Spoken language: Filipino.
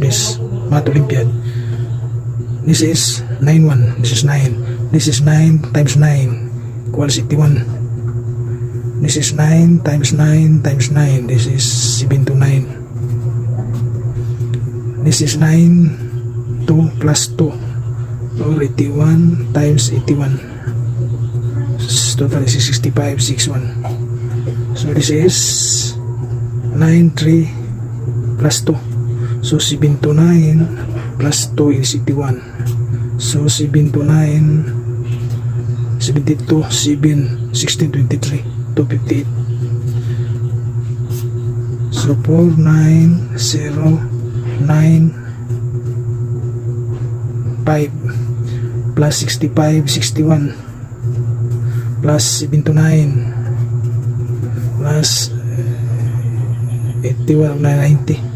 this Math Olympiad. This is 9-1. This is 9. This is 9 times 9 equals 81. This is 9 times 9 times 9. This is 729. This is 9, 2 plus 2, or 81 times 81. Total is 65, 61. So this is 9, 3 plus 2. So 729 plus 2 is 81. So 729, 72, 7, 16, 23, 258. So 4, 9, 0, 9, 5 plus 65, 61 plus 729 plus 81, 90.